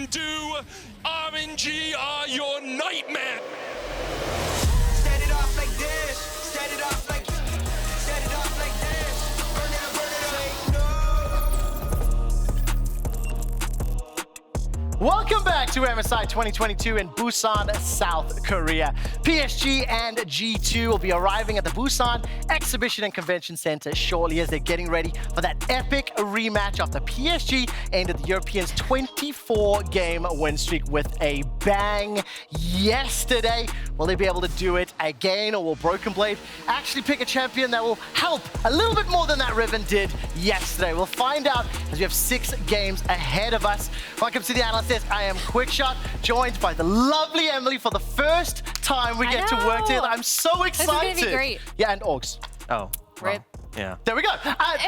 can do. RNG are your nightmare. Set it off like this. Set it off like. Set it off like this. Burn it up, burn it up. Welcome back to MSI 2022 in Busan, South Korea. PSG and G2 will be arriving at the Busan Exhibition and Convention Center shortly as they're getting ready for that epic rematch after PSG ended the Europeans' 24-game win streak with a bang yesterday. Will they be able to do it again, or will Broken Blade actually pick a champion that will help a little bit more than that Riven did yesterday? We'll find out as we have 6 games ahead of us. Welcome to the Analyst Desk. I am Quickshot, joined by the lovely Emily for the first time we get to work together. I'm so excited. This is gonna be great. Yeah, and Augs. Oh. Rip. Yeah. There we go.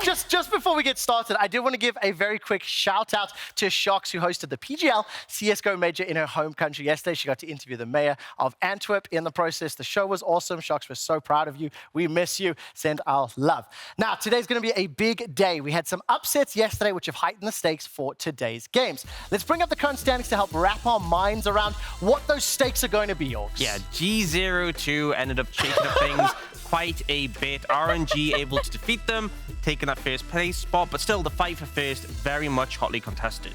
Just before we get started, I did want to give a very quick shout out to Shox, who hosted the PGL CSGO Major in her home country yesterday. She got to interview the mayor of Antwerp in the process. The show was awesome. Shox, we're so proud of you. We miss you. Send our love. Now, today's going to be a big day. We had some upsets yesterday, which have heightened the stakes for today's games. Let's bring up the current standings to help wrap our minds around what those stakes are going to be, Augs. Yeah, G02 ended up shaking up things quite a bit. RNG able to defeat them, taking that first place spot, but still the fight for first very much hotly contested.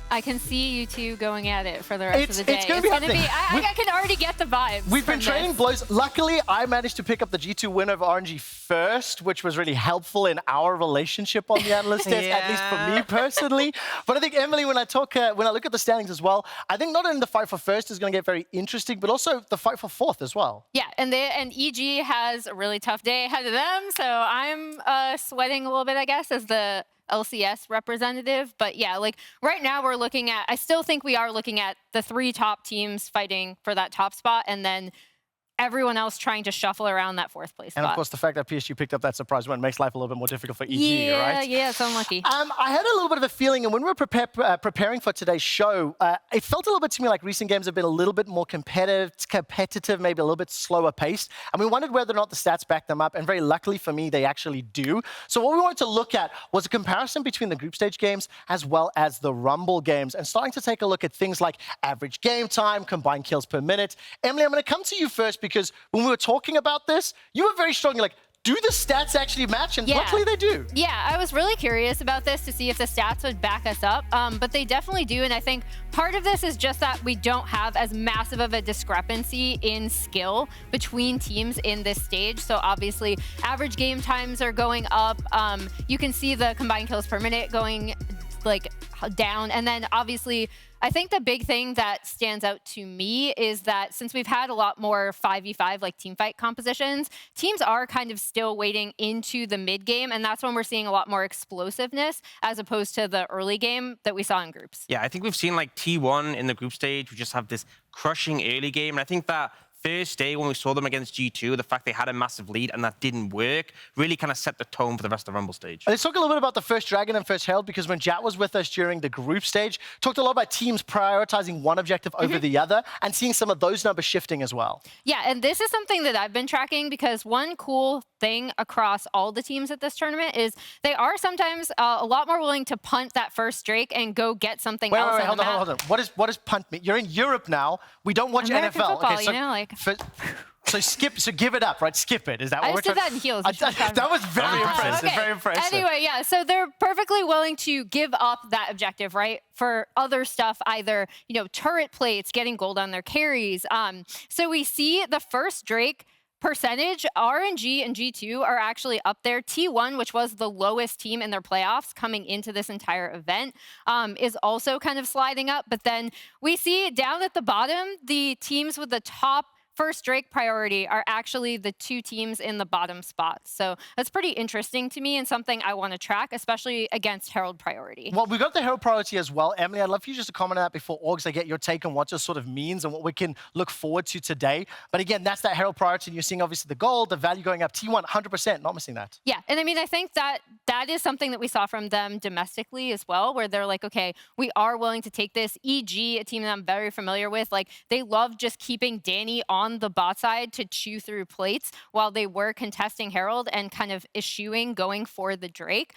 I can see you two going at it for the rest of the day. It's going to be happening. I can already get the vibes. We've been from trading this. blows. Luckily, I managed to pick up the G2 win over RNG first, which was really helpful in our relationship on the Analyst Desk, at least for me personally. But I think, Emily, when I look at the standings as well, I think not only the fight for first is going to get very interesting, but also the fight for fourth as well. Yeah, and EG has a really tough day ahead of them, so I'm sweating a little bit, I guess, as the LCS representative. But yeah, like right now we're looking at, I still think we are looking at the 3 top teams fighting for that top spot, and then everyone else trying to shuffle around that 4th place spot. And of course, the fact that PSG picked up that surprise win makes life a little bit more difficult for EG, right? Yeah, it's unlucky. I had a little bit of a feeling, and when we were preparing for today's show, it felt a little bit to me like recent games have been a little bit more competitive, maybe a little bit slower paced. And we wondered whether or not the stats back them up, and very luckily for me, they actually do. So what we wanted to look at was a comparison between the group stage games as well as the Rumble games, and starting to take a look at things like average game time, combined kills per minute. Emily, I'm going to come to you first, because when we were talking about this, you were very strong. You're like, do the stats actually match? And luckily they do. Yeah, I was really curious about this to see if the stats would back us up, but they definitely do. And I think part of this is just that we don't have as massive of a discrepancy in skill between teams in this stage. So obviously, average game times are going up. You can see the combined kills per minute going like down. And then obviously, I think the big thing that stands out to me is that since we've had a lot more 5v5 like team fight compositions, teams are kind of still waiting into the mid game, and that's when we're seeing a lot more explosiveness as opposed to the early game that we saw in groups. Yeah, I think we've seen like T1 in the group stage. We just have this crushing early game, and I think that first day when we saw them against G2, the fact they had a massive lead and that didn't work really kind of set the tone for the rest of the Rumble stage. Let's talk a little bit about the first Dragon and first Herald, because when Jat was with us during the group stage, talked a lot about teams prioritizing one objective over the other and seeing some of those numbers shifting as well. Yeah, and this is something that I've been tracking, because one cool thing across all the teams at this tournament is they are sometimes a lot more willing to punt that first Drake and go get something else. Wait, hold on. What does punt mean? You're in Europe now. We don't watch American NFL. Football, Okay, so you know, like. So give it up, right? Skip it. Is that what we're I just did trying? that in heels. That was very impressive. Okay. Very impressive. Anyway, yeah. So they're perfectly willing to give up that objective, right, for other stuff, either turret plates, getting gold on their carries. So we see the first Drake percentage, RNG and G2 are actually up there. T1, which was the lowest team in their playoffs coming into this entire event, is also kind of sliding up. But then we see down at the bottom, the teams with the top first Drake priority are actually the 2 teams in the bottom spots. So that's pretty interesting to me and something I want to track, especially against Herald priority. Well, we've got the Herald priority as well. Emily, I'd love for you just to comment on that before Augs, I get your take on what this sort of means and what we can look forward to today. But again, that's that Herald priority. And you're seeing obviously the gold, the value going up, T1, 100%, not missing that. Yeah, and I mean, I think that is something that we saw from them domestically as well, where they're like, okay, we are willing to take this. EG, a team that I'm very familiar with, like they love just keeping Danny on on the bot side to chew through plates while they were contesting Herald and kind of eschewing going for the Drake.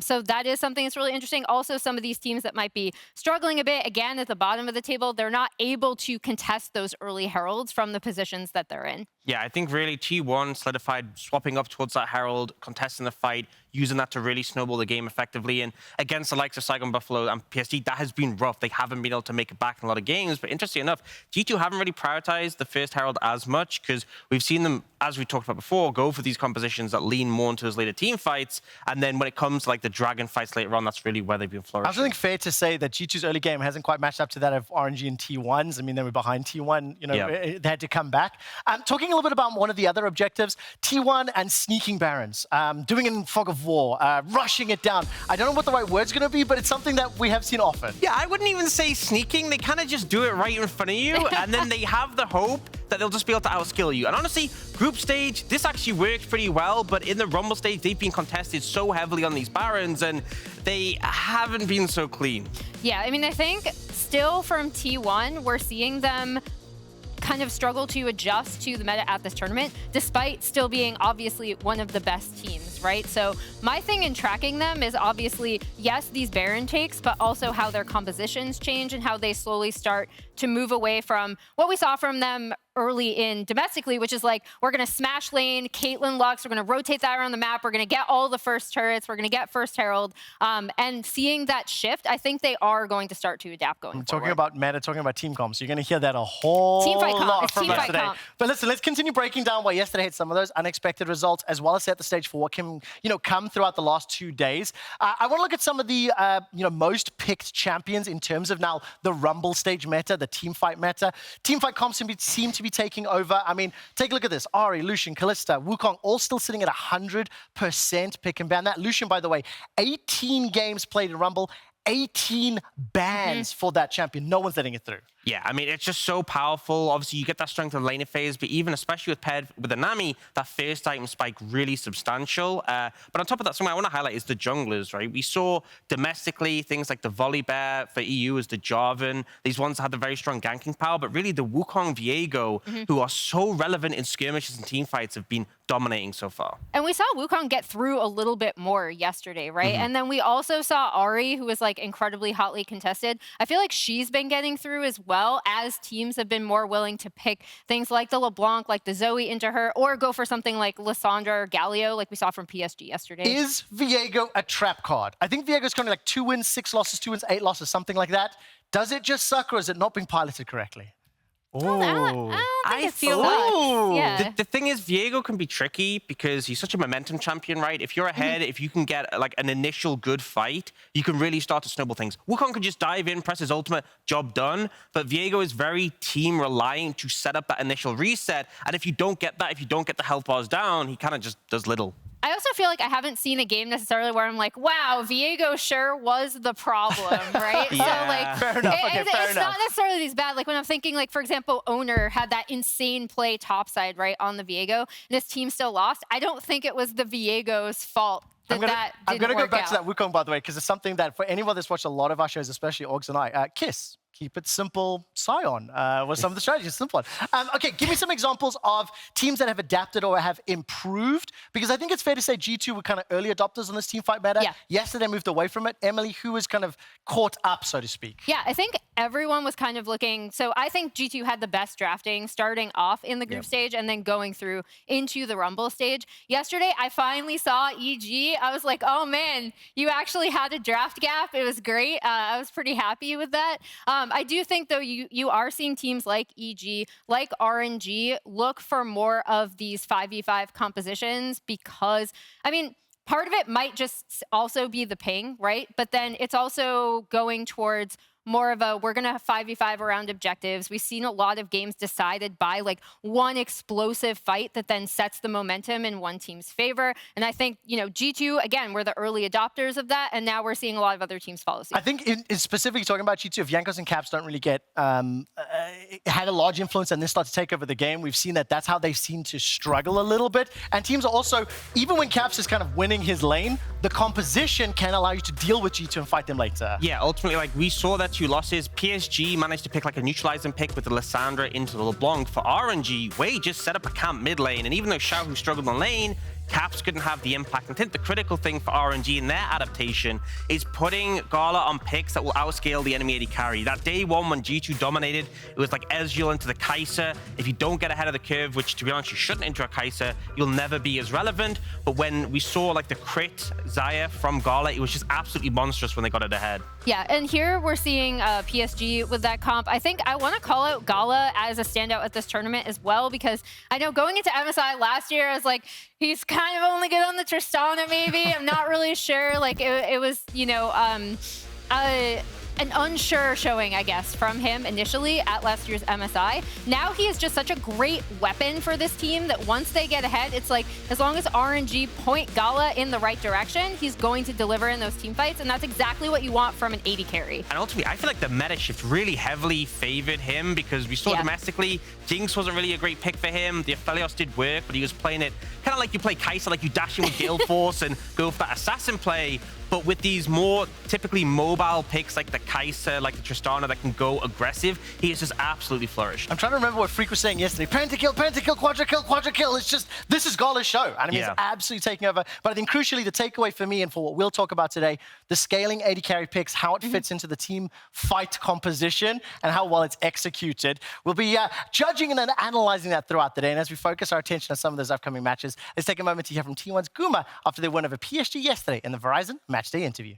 So that is something that's really interesting. Also, some of these teams that might be struggling a bit, again, at the bottom of the table, they're not able to contest those early Heralds from the positions that they're in. Yeah, I think really T1 solidified swapping up towards that Herald, contesting the fight, using that to really snowball the game effectively. And against the likes of Saigon Buffalo and PSG, that has been rough. They haven't been able to make it back in a lot of games. But interestingly enough, G2 haven't really prioritized the first Herald as much because we've seen them, as we talked about before, go for these compositions that lean more into those later team fights. And then when it comes to like the Dragon fights later on, that's really where they've been flourishing. I also think fair to say that G2's early game hasn't quite matched up to that of RNG and T1s. I mean, they were behind T1, you know, they had to come back. Talking a little bit about one of the other objectives, T1 and sneaking Barons, doing it in Fog of War, rushing it down. I don't know what the right word's going to be, but it's something that we have seen often. Yeah, I wouldn't even say sneaking. They kind of just do it right in front of you, and then they have the hope that they'll just be able to outskill you. And honestly, group stage, this actually works pretty well, but in the Rumble stage, they've been contested so heavily on these Barons, and they haven't been so clean. Yeah, I mean, I think still from T1, we're seeing them kind of struggle to adjust to the meta at this tournament, despite still being obviously one of the best teams, right? So my thing in tracking them is obviously, yes, these Baron takes, but also how their compositions change and how they slowly start to move away from what we saw from them early in domestically, which is like, we're going to smash lane, Caitlyn Lux, we're going to rotate that around the map, we're going to get all the first turrets, we're going to get first Herald. And seeing that shift, I think they are going to start to adapt going forward. Talking about meta, talking about team comps, you're going to hear that a whole lot from us today. But listen, let's continue breaking down why yesterday had some of those unexpected results, as well as set the stage for what can, come throughout the last 2 days. I want to look at some of the, most picked champions in terms of now the Rumble stage meta, the teamfight meta. Teamfight comps seem to be taking over. I mean, take a look at this. Ahri, Lucian, Kalista, Wukong, all still sitting at 100% pick and ban. That Lucian, by the way, 18 games played in Rumble, 18 bans for that champion. No one's letting it through. Yeah, I mean, it's just so powerful. Obviously, you get that strength in the laner phase, but even especially with paired with the Nami, that first item spike really substantial. But on top of that, something I want to highlight is the junglers, right? We saw domestically things like the Volibear for EU as the Jarvan. These ones had the very strong ganking power, but really the Wukong, Viego, who are so relevant in skirmishes and team fights, have been dominating so far. And we saw Wukong get through a little bit more yesterday, right? And then we also saw Ahri, who was like incredibly hotly contested. I feel like she's been getting through as well, as teams have been more willing to pick things like the LeBlanc, like the Zoe into her, or go for something like Lissandra or Galio, like we saw from PSG yesterday. Is Viego a trap card? I think Viego's currently like 2 wins, 6 losses, 2 wins, 8 losses, something like that. Does it just suck, or is it not being piloted correctly? I feel like, The thing is, Viego can be tricky because he's such a momentum champion, right? If you're ahead, if you can get like an initial good fight, you can really start to snowball things. Wukong can just dive in, press his ultimate, job done. But Viego is very team reliant to set up that initial reset. And if you don't get that, if you don't get the health bars down, he kind of just does little. I also feel like I haven't seen a game necessarily where I'm like, wow, Viego sure was the problem, right? Yeah. So like, Fair enough. it's not necessarily these bad. Like when I'm thinking, like for example, Owner had that insane play topside, right, on the Viego, and his team still lost. I don't think it was the Viego's fault. I'm going to go back to that Wukong, by the way, because it's something that for anyone that's watched a lot of our shows, especially Aux and I, KISS. Keep it simple, Scion was some of the strategies, simple one. Okay, give me some examples of teams that have adapted or have improved, because I think it's fair to say G2 were kind of early adopters on this teamfight meta. Yeah. Yesterday moved away from it. Emily, who was kind of caught up, so to speak? Yeah, I think everyone was kind of looking, so I think G2 had the best drafting starting off in the group stage and then going through into the Rumble stage. Yesterday, I finally saw EG. I was like, oh man, you actually had a draft gap. It was great. I was pretty happy with that. I do think, though, you are seeing teams like EG, like RNG, look for more of these 5v5 compositions because, I mean, part of it might just also be the ping, right? But then it's also going towards more of a, we're going to have 5v5 around objectives. We've seen a lot of games decided by like one explosive fight that then sets the momentum in one team's favor. And I think, G2, again, we're the early adopters of that. And now we're seeing a lot of other teams follow suit. I think in specifically talking about G2, if Jankos and Caps don't really get, had a large influence and then start to take over the game, we've seen that that's how they seem to struggle a little bit. And teams are also, even when Caps is kind of winning his lane, the composition can allow you to deal with G2 and fight them later. Yeah, ultimately, like we saw that two losses, PSG managed to pick like a neutralizing pick with the Lissandra into the LeBlanc. For RNG, Wei just set up a camp mid lane, and even though Xiaohu struggled on lane, Caps couldn't have the impact. I think the critical thing for RNG in their adaptation is putting Gala on picks that will outscale the enemy AD carry. That day one when G2 dominated, it was like Ezreal into the Kai'Sa. If you don't get ahead of the curve, which to be honest you shouldn't into a Kai'Sa, you'll never be as relevant. But when we saw like the crit Xayah from Gala, it was just absolutely monstrous when they got it ahead. Yeah, and here we're seeing PSG with that comp. I think I want to call out Gala as a standout at this tournament as well, because I know going into MSI last year, I was like, he's kind of only good on the Tristana, maybe. I'm not really sure. Like, it was, you know, an unsure showing, I guess, from him initially at last year's MSI. Now he is just such a great weapon for this team that once they get ahead, it's like, as long as RNG point Gala in the right direction, he's going to deliver in those team fights, and that's exactly what you want from an AD carry. And ultimately, I feel like the meta shift really heavily favored him, because we saw domestically, Jinx wasn't really a great pick for him. The Aphelios did work, but he was playing it kind of like you play Kai'Sa, like you dash in with Gale Force and go for that assassin play. But with these more typically mobile picks like the Kai'Sa, like the Tristana that can go aggressive, he has just absolutely flourished. I'm trying to remember what Freak was saying yesterday. Pentakill, quadra kill. It's just, this is Gala's show. And I mean, it's absolutely taking over. But I think crucially, the takeaway for me and for what we'll talk about today, the scaling AD carry picks, how it fits into the team fight composition and how well it's executed. We'll be judging and analyzing that throughout the day. And as we focus our attention on some of those upcoming matches, let's take a moment to hear from T1's Guma after their win over PSG yesterday in the Verizon Matchday interview.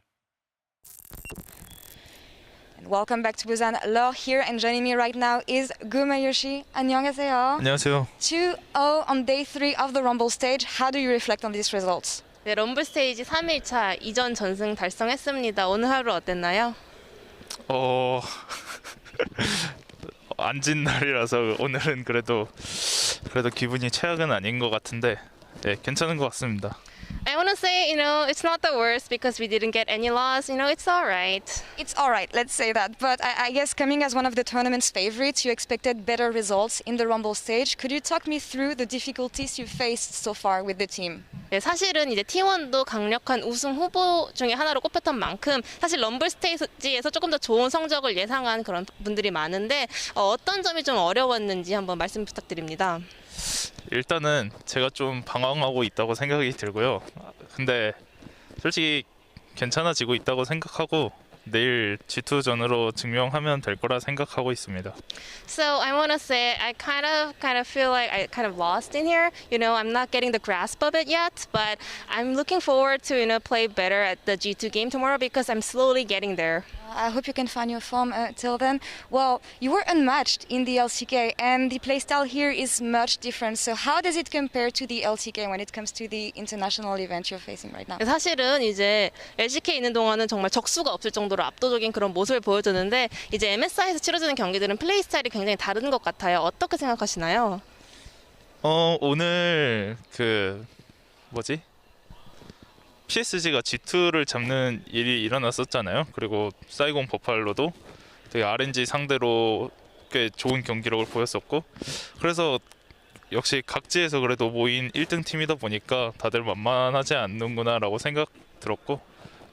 And welcome back to Busan. Laure here, and joining me right now is Guma Yoshi. 안녕하세요. 안녕하세요. 2-0 on day 3 of the Rumble stage. How do you reflect on these results? 네, 럼블 스테이지 3일차 이전 전승 달성했습니다. 오늘 하루 어땠나요? 안 진 날이라서 오늘은 그래도 기분이 최악은 아닌 것 같은데 네, 괜찮은 것 같습니다. I want to say, it's not the worst because we didn't get any loss. It's all right. It's all right, let's say that. But I guess coming as one of the tournament's favorites, you expected better results in the Rumble stage. Could you talk me through the difficulties you faced so far with the team? 네, 사실은 이제 T1도 강력한 우승 후보 중에 하나로 꼽혔던 만큼 사실 럼블 스테이지에서 조금 더 좋은 성적을 예상한 그런 분들이 많은데 어떤 점이 좀 어려웠는지 한번 말씀 부탁드립니다. 일단은 제가 좀 방황하고 있다고 생각이 들고요. 근데 솔직히 괜찮아지고 있다고 생각하고 내일 G2전으로 증명하면 될 거라 생각하고 있습니다. So I want to say I kind of feel like I kind of lost in here. I'm not getting the grasp of it yet, but I'm looking forward to play better at the G2 game tomorrow because I'm slowly getting there. I hope you can find your form till then. Well, you were unmatched in the LCK, and the playstyle here is much different. So how does it compare to the LCK when it comes to the international event you're facing right now? 사실은 이제 LCK 있는 동안은 정말 적수가 없을 정도로 압도적인 그런 모습을 보여줬는데 이제 MSI에서 치러지는 경기들은 플레이 스타일이 굉장히 다른 것 같아요. 어떻게 생각하시나요? 오늘 PSG가 G2를 잡는 일이 일어났었잖아요. 그리고 사이공 버팔로도 되게 RNG 상대로 꽤 좋은 경기력을 보였었고, 그래서 역시 각지에서 그래도 모인 1등 팀이다 보니까 다들 만만하지 않는구나라고 생각 들었고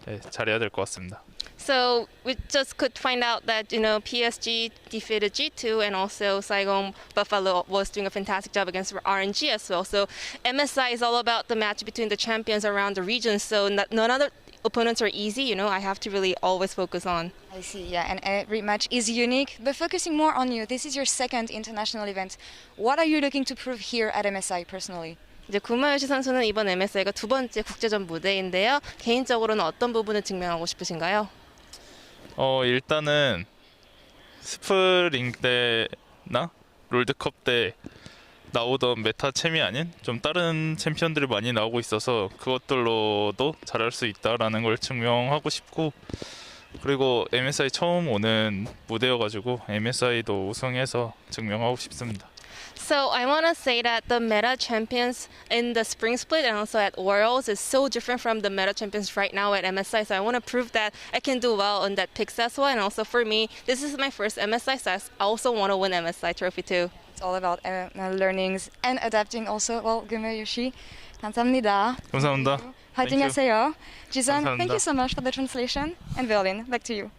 네, 잘해야 될 것 같습니다. So we just could find out that PSG defeated G2 and also Saigon Buffalo was doing a fantastic job against RNG as well. So MSI is all about the match between the champions around the region. So none of the opponents are easy. I have to really always focus on. I see, yeah, and every match is unique. But focusing more on you, this is your second international event. What are you looking to prove here at MSI personally? 이제 구마요시 선수는 이번 MSI가 두 번째 국제전 무대인데요. 개인적으로는 어떤 부분을 증명하고 싶으신가요? 일단은 스프링 때나 롤드컵 때 나오던 메타 챔이 아닌 좀 다른 챔피언들이 많이 나오고 있어서 그것들로도 잘할 수 있다라는 걸 증명하고 싶고, 그리고 MSI 처음 오는 무대여가지고 MSI도 우승해서 증명하고 싶습니다. So I want to say that the meta champions in the spring split and also at Worlds is so different from the meta champions right now at MSI. So I want to prove that I can do well on that picks as well. And also for me, this is my first MSI, so I also want to win MSI trophy too. It's all about learnings and adapting also. Well, Guma Yoshi, 감사합니다. 감사합니다. 화이팅 하세요. Jisun, 감사합니다. thank you so much for the translation. And Berlin, back to you.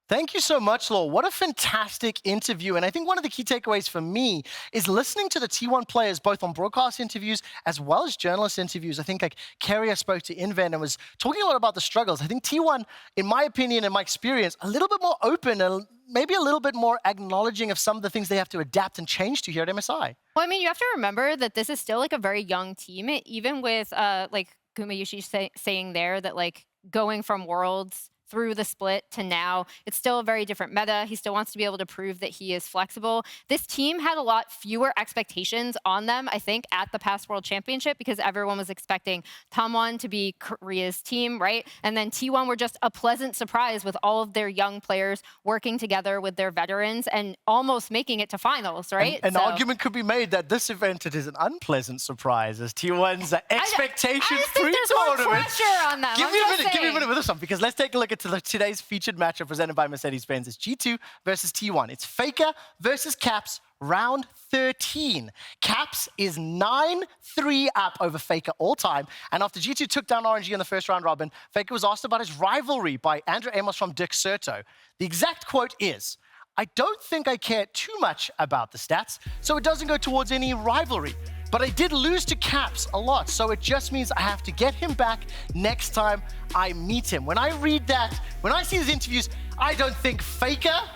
Thank you so much, Law. What a fantastic interview. And I think one of the key takeaways for me is listening to the T1 players, both on broadcast interviews as well as journalist interviews. I think like Carrier spoke to Inven and was talking a lot about the struggles. I think T1, in my opinion and my experience, a little bit more open and maybe a little bit more acknowledging of some of the things they have to adapt and change to here at MSI. Well, I mean, you have to remember that this is still like a very young team, even with like Gumayushi saying there that like going from Worlds through the split to now, it's still a very different meta. He still wants to be able to prove that he is flexible. This team had a lot fewer expectations on them, I think, at the past World Championship because everyone was expecting Tamwon to be Korea's team, right? And then T1 were just a pleasant surprise with all of their young players working together with their veterans and almost making it to finals, right? An argument could be made that this event it is an unpleasant surprise as T1's expectations pre-tournament. More pressure on them. Give me a minute with this one because let's take a look at today's featured matchup presented by Mercedes-Benz. It's G2 versus T1. It's FLICKR versus Caps, round 13. Caps is 9-3 up over FLICKR all time. And after G2 took down RNG in the first round robin, FLICKR was asked about his rivalry by Andrew Amos from Dirk Serto. The exact quote is, "I don't think I care too much about the stats, so it doesn't go towards any rivalry. But I did lose to Caps a lot, so it just means I have to get him back next time I meet him." When I read that, when I see these interviews, I don't think FLICKR.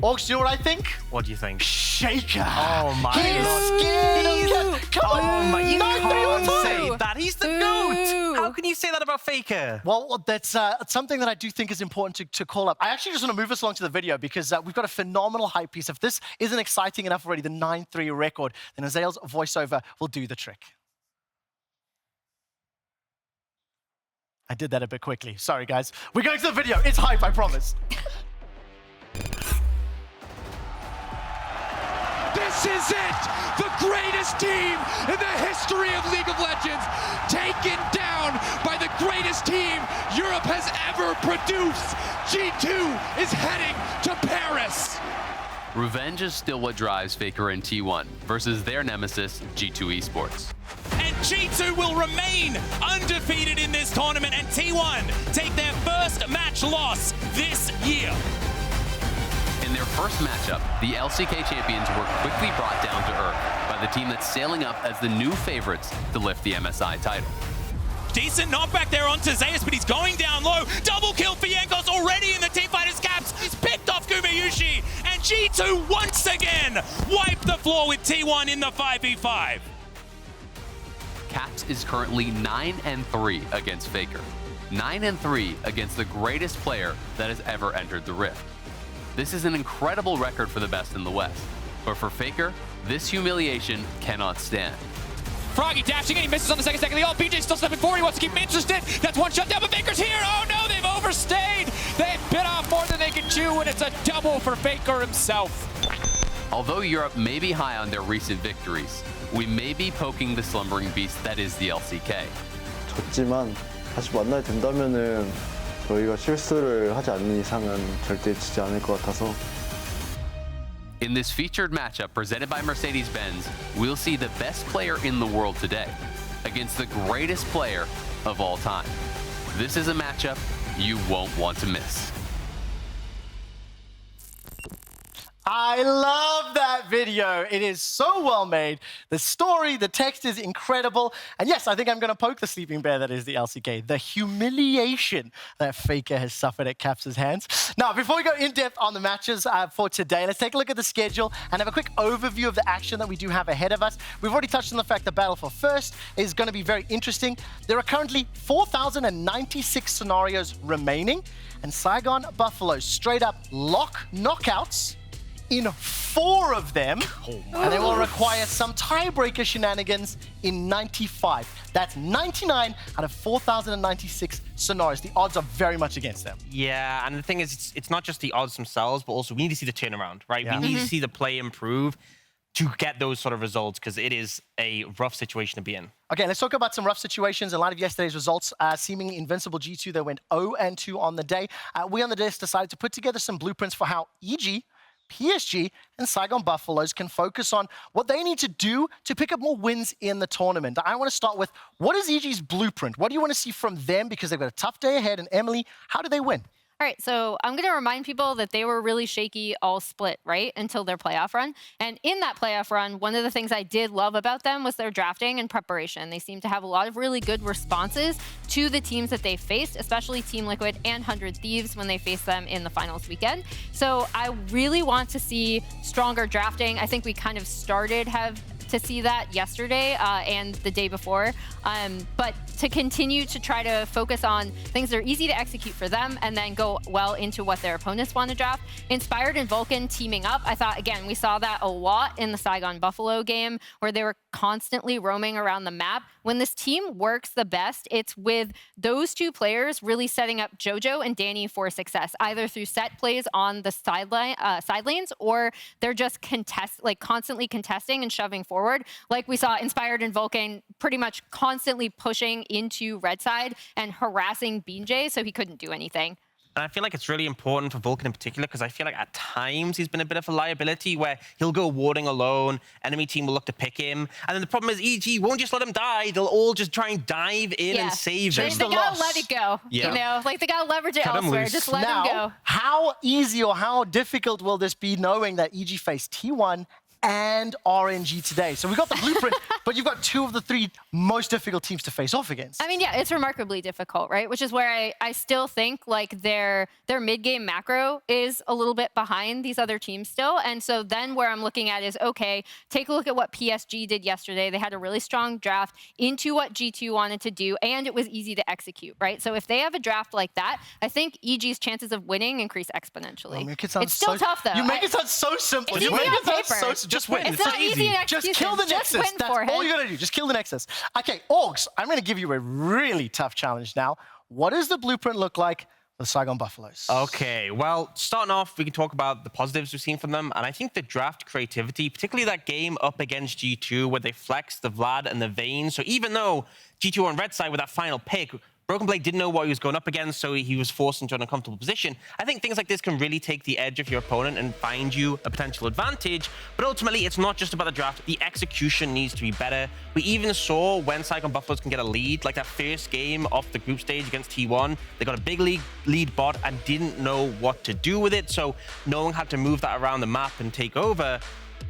Aux, do you know what I think? What do you think? Shaker. Oh my He's God. scared of Caps. Come on. Oh my, you can't Boo. say that. He's the GOAT. How can you say that about FLICKR? Well, that's something that I do think is important to call up. I actually just want to move us along to the video because we've got a phenomenal hype piece. If this isn't exciting enough already, the 9-3 record, then Azael's voiceover will do the trick. I did that a bit quickly. Sorry, guys. We're going to the video. It's hype, I promise. This is it! The greatest team in the history of League of Legends, taken down by the greatest team Europe has ever produced. G2 is heading to Paris. Revenge is still what drives FLICKR and T1 versus their nemesis, G2 Esports. And G2 will remain undefeated in this tournament, and T1 take their first match loss this year. In their first matchup, the LCK champions were quickly brought down to earth by the team that's sailing up as the new favorites to lift the MSI title. Decent knockback there onto Zeus, but he's going down low. Double kill for Yankos already in the Teamfighters Caps. He's picked off Gumayushi, and G2 once again wipe the floor with T1 in the 5v5. Caps is currently 9-3 against FLICKR. 9-3 against the greatest player that has ever entered the Rift. This is an incredible record for the best in the West, but for FLICKR, this humiliation cannot stand. Froggy dashing in, he misses on the second of the ult. BJ still stepping forward, he wants to keep him interested. That's one shut down, but FLICKR's here. Oh no, they've overstayed. They've bit off more than they can chew, and it's a double for FLICKR himself. Although Europe may be high on their recent victories, we may be poking the slumbering beast that is the LCK. 졌지만 다시 만나야 된다면은 저희가 실수를 하지 않는 이상은 절대 지지 않을 것 같아서. In this featured matchup presented by Mercedes-Benz, we'll see the best player in the world today against the greatest player of all time. This is a matchup you won't want to miss. I love that video. It is so well made. The story, the text is incredible. And yes, I think I'm going to poke the sleeping bear that is the LCK. The humiliation that FLICKR has suffered at Caps' hands. Now, before we go in depth on the matches for today, let's take a look at the schedule and have a quick overview of the action that we do have ahead of us. We've already touched on the fact that Battle for First is going to be very interesting. There are currently 4,096 scenarios remaining, and Saigon Buffalo straight up lock knockouts in 4 of them, and they will require some tiebreaker shenanigans in 95. That's 99 out of 4,096 scenarios. The odds are very much against them. Yeah, and the thing is, it's not just the odds themselves, but also we need to see the turnaround, right? We need to see the play improve to get those sort of results, because it is a rough situation to be in. Okay, let's talk about some rough situations in light of yesterday's results. Seemingly invincible G2, they went 0-2 on the day. We on the desk decided to put together some blueprints for how EG, PSG, and Saigon Buffaloes can focus on what they need to do to pick up more wins in the tournament. I want to start with, what is EG's blueprint? What do you want to see from them? Because they've got a tough day ahead. And Emily, how do they win? All right, so I'm going to remind people that they were really shaky all split, right, until their playoff run. And in that playoff run, one of the things I did love about them was their drafting and preparation. They seem to have a lot of really good responses to the teams that they faced, especially Team Liquid and 100 Thieves when they faced them in the finals weekend. So I really want to see stronger drafting. I think we kind of started to see that yesterday and the day before. But to continue to try to focus on things that are easy to execute for them and then go well into what their opponents want to draft. Inspired and Vulcan teaming up. I thought, again, we saw that a lot in the Saigon Buffalo game where they were constantly roaming around the map. When this team works the best, it's with those two players really setting up JoJo and Danny for success, either through set plays on the side lanes or they're just constantly contesting and shoving forward. Like we saw Inspired and Vulcan pretty much constantly pushing into red side and harassing BJ so he couldn't do anything. And I feel like it's really important for Vulcan in particular because I feel like at times he's been a bit of a liability where he'll go warding alone, enemy team will look to pick him. And then the problem is EG won't just let him die. They'll all just try and dive in and save him. They gotta let it go. Yeah. You know, like they gotta leverage it elsewhere. Just let him go. How easy or how difficult will this be knowing that EG faced T1 and RNG today? So we've got the blueprint, but you've got two of the three most difficult teams to face off against. I mean, yeah, it's remarkably difficult, right? Which is where I still think like their mid-game macro is a little bit behind these other teams still. And so then where I'm looking at is, okay, take a look at what PSG did yesterday. They had a really strong draft into what G2 wanted to do, and it was easy to execute, right? So if they have a draft like that, I think EG's chances of winning increase exponentially. It's still tough, though. You make it sound so simple. It's You make easy it on sound paper. so just win. It's not easy in Just execution. kill the Just Nexus. win That's for all it. you gotta do. Just kill the Nexus. Okay, Augs, I'm gonna give you a really tough challenge now. What does the blueprint look like for the Saigon Buffaloes? Okay, well, starting off, we can talk about the positives we've seen from them. And I think the draft creativity, particularly that game up against G2 where they flexed the Vlad and the Vayne. So even though G2 were on red side with that final pick, Broken Blade didn't know what he was going up against, so he was forced into an uncomfortable position. I think things like this can really take the edge of your opponent and find you a potential advantage. But ultimately, it's not just about the draft. The execution needs to be better. We even saw when Saigon Buffaloes can get a lead, like that first game off the group stage against T1. They got a big lead bot and didn't know what to do with it. So knowing how to move that around the map and take over.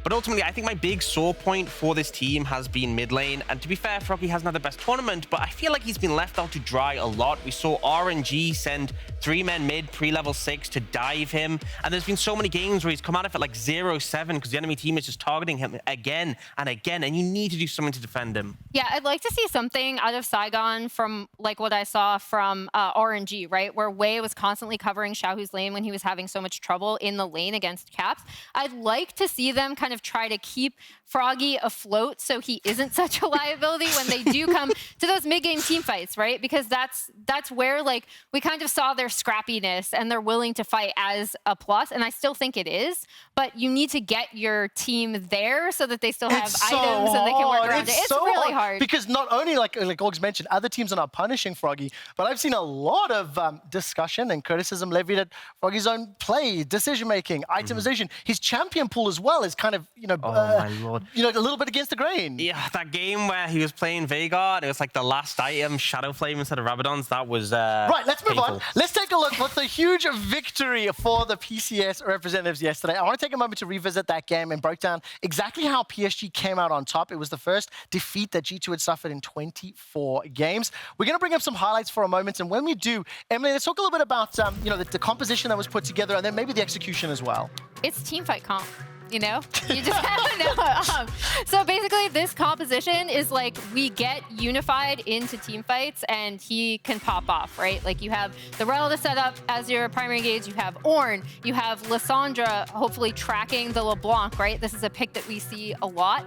But ultimately, I think my big sore point for this team has been mid lane. And to be fair, Froggy hasn't had the best tournament, but I feel like he's been left out to dry a lot. We saw RNG send 3 men mid pre-level 6 to dive him. And there's been so many games where he's come out of it like 0-7 because the enemy team is just targeting him again and again. And you need to do something to defend him. Yeah, I'd like to see something out of Saigon from like what I saw from RNG, right? Where Wei was constantly covering Xiaohu's lane when he was having so much trouble in the lane against Caps. I'd like to see them kind of try to keep Froggy afloat so he isn't such a liability when they do come to those mid-game team fights, right? Because that's where like we kind of saw their scrappiness and they're willing to fight as a plus, and I still think it is, but you need to get your team there so that they still have items and they can work around it. It's so really hard. Because not only, like Augs mentioned, other teams are not punishing Froggy, but I've seen a lot of discussion and criticism levied at Froggy's own play, decision-making, itemization. His champion pool as well is kind of, my Lord. a little bit against the grain. Yeah, that game where he was playing Veigar, it was like the last item, Shadow Flame instead of Rabadons. That was Right, let's move painful. on. Let's take a look. What's the huge victory for the PCS representatives yesterday? I want to take a moment to revisit that game and break down exactly how PSG came out on top. It was the first defeat that G2 had suffered in 24 games. We're going to bring up some highlights for a moment, and when we do, Emily, let's talk a little bit about the composition that was put together, and then maybe the execution as well. It's team fight comp. You just have to know. So basically, this composition is like we get unified into team fights and he can pop off, right? Like you have the Rel to set up as your primary engage, you have Ornn, you have Lissandra hopefully tracking the LeBlanc, right? This is a pick that we see a lot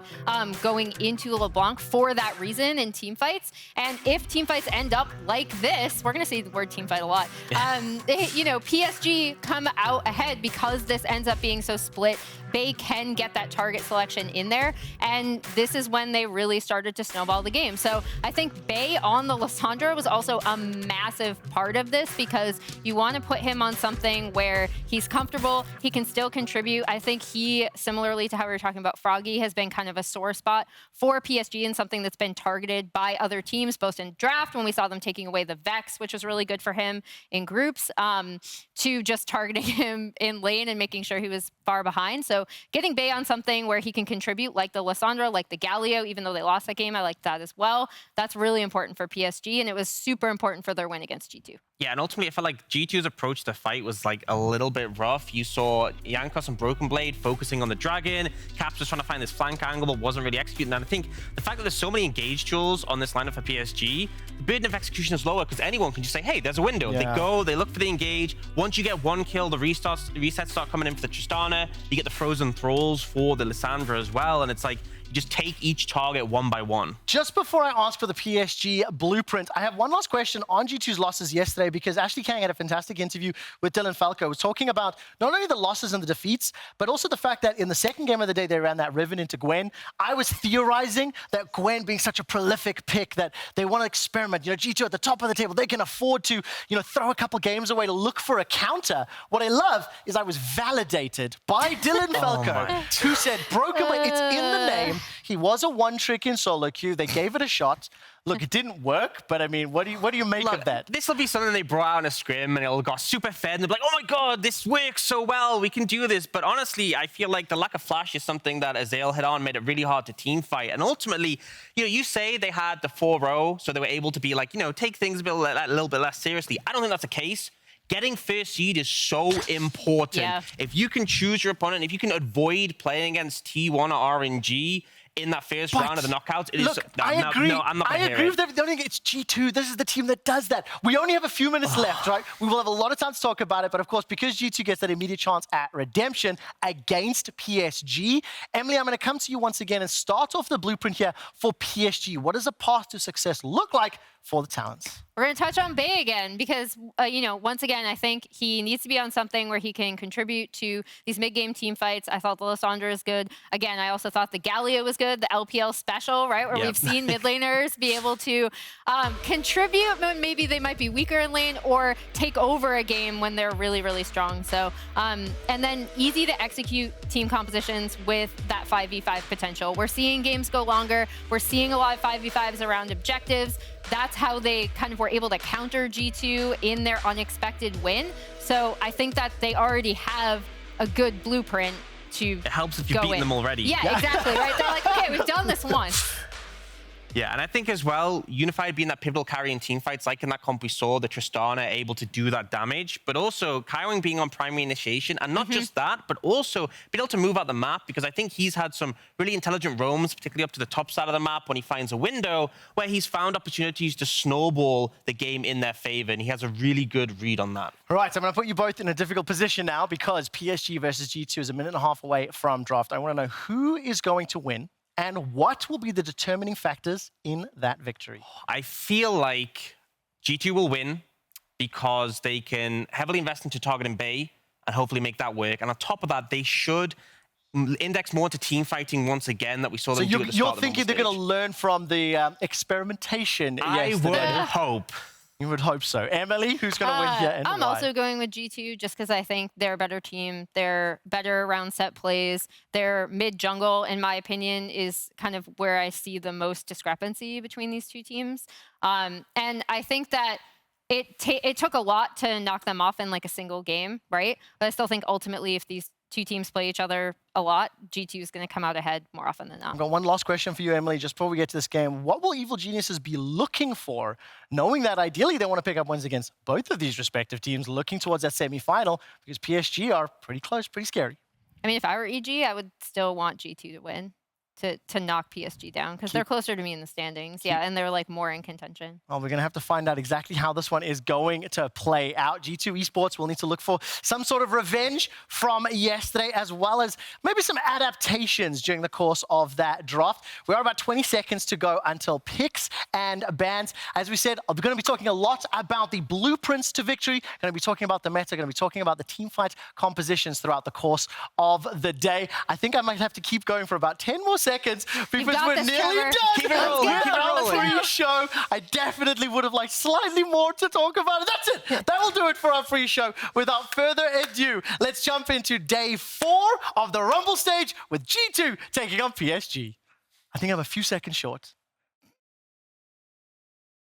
going into LeBlanc for that reason in team fights. And if team fights end up like this, we're going to say the word team fight a lot. PSG come out ahead because this ends up being so split Bay can get that target selection in there, and this is when they really started to snowball the game. So I think Bay on the Lissandra was also a massive part of this, because you want to put him on something where he's comfortable, he can still contribute. I think he, similarly to how we were talking about Froggy, has been kind of a sore spot for PSG and something that's been targeted by other teams, both in draft when we saw them taking away the Vex, which was really good for him in groups, to just targeting him in lane and making sure he was far behind. So getting Bay on something where he can contribute, like the Lissandra, like the Galio, even though they lost that game, I like that as well. That's really important for PSG, and it was super important for their win against G2. Yeah, and ultimately, I felt like G2's approach to the fight was like a little bit rough. You saw Jankos and Broken Blade focusing on the Dragon. Caps was trying to find this flank angle, but wasn't really executing. And I think the fact that there's so many engaged tools on this lineup for PSG, the burden of execution is lower because anyone can just say, hey, there's a window. Yeah. They go, they look for the engage. Once you get one kill, the resets start coming in for the Tristana. You get the frozen thralls for the Lissandra as well. And it's like, you just take each target one by one. Just before I ask for the PSG blueprint, I have one last question on G2's losses yesterday, because Ashley Kang had a fantastic interview with Dylan Falco. Was talking about not only the losses and the defeats, but also the fact that in the second game of the day, they ran that Riven into Gwen. I was theorizing that Gwen being such a prolific pick, that they want to experiment. You know, G2 at the top of the table, they can afford to, you know, throw a couple games away to look for a counter. What I love is I was validated by Dylan Falco, who said, Broken Blade, it's in the name. He was a one-trick in solo queue. They gave it a shot. Look, it didn't work, but I mean, what do you make of that? This will be something they brought out in a scrim, and it'll go super fed, and they'll be like, oh my god, this works so well, we can do this. But honestly, I feel like the lack of flash is something that Azael hit on, made it really hard to team fight. And ultimately, you know, you say they had the 4-0, so they were able to be like, you know, take things a little bit less seriously. I don't think that's the case. Getting first seed is so important. Yeah. If you can choose your opponent, if you can avoid playing against T1 or RNG in that first round of the knockouts, it look, is... I agree. No, I'm not I agree with everything. It's G2. This is the team that does that. We only have a few minutes left, right? We will have a lot of time to talk about it, but of course, because G2 gets that immediate chance at redemption against PSG, Emily, I'm going to come to you once again and start off the blueprint here for PSG. What does a path to success look like for the Talons? We're going to touch on Bay again because, you know, once again, I think he needs to be on something where he can contribute to these mid-game team fights. I thought the Lissandra is good. Again, I also thought the Galio was good, the LPL special, right, where we've seen mid laners be able to contribute. Maybe they might be weaker in lane or take over a game when they're really, really strong. So, and then easy to execute team compositions with that 5v5 potential. We're seeing games go longer. We're seeing a lot of 5v5s around objectives. That's how they kind of were able to counter G2 in their unexpected win. So I think that they already have a good blueprint to It helps if you've beaten them already. Yeah, exactly, right? They're like, okay, we've done this once. Yeah, and I think as well, Unified being that pivotal carry in team fights, like in that comp we saw, the Tristana able to do that damage, but also Kaiwing being on primary initiation, and not just that, but also being able to move out the map, because I think he's had some really intelligent roams, particularly up to the top side of the map when he finds a window, where he's found opportunities to snowball the game in their favor, and he has a really good read on that. All right, so I'm going to put you both in a difficult position now, because PSG versus G2 is a minute and a half away from draft. I want to know who is going to win, and what will be the determining factors in that victory? I feel like G2 will win because they can heavily invest into targeting Bay and hopefully make that work. And on top of that, they should index more to team fighting once again that we saw them do at the start of the you're thinking they're going to learn from the experimentation yesterday? I would hope. You would hope so. Emily, who's going to win here and I'm why? also going with G2 just because I think they're a better team. They're better around set plays. Their mid-jungle, in my opinion, is kind of where I see the most discrepancy between these two teams. And I think that it took a lot to knock them off in like a single game, right? But I still think ultimately if these two teams play each other a lot, G2 is going to come out ahead more often than not. I've got one last question for you, Emily, just before we get to this game. What will Evil Geniuses be looking for, knowing that ideally they want to pick up wins against both of these respective teams, looking towards that semi-final, because PSG are pretty close, pretty scary. I mean, if I were EG, I would still want G2 to win. to knock PSG down because they're closer to me in the standings. Yeah, and they're like more in contention. Well, we're going to have to find out exactly how this one is going to play out. G2 Esports will need to look for some sort of revenge from yesterday, as well as maybe some adaptations during the course of that draft. We are about 20 seconds to go until picks and bans. As we said, we're going to be talking a lot about the blueprints to victory. Going to be talking about the meta, going to be talking about the team fight compositions throughout the course of the day. I think I might have to keep going for about 10 more seconds because we're nearly done. Keep it rolling. Keep it rolling. Free show. I definitely would have liked slightly more to talk about. That's it. That will do it for our free show. Without further ado, let's jump into day 4 of the Rumble stage with G2 taking on PSG. I think I'm a few seconds short.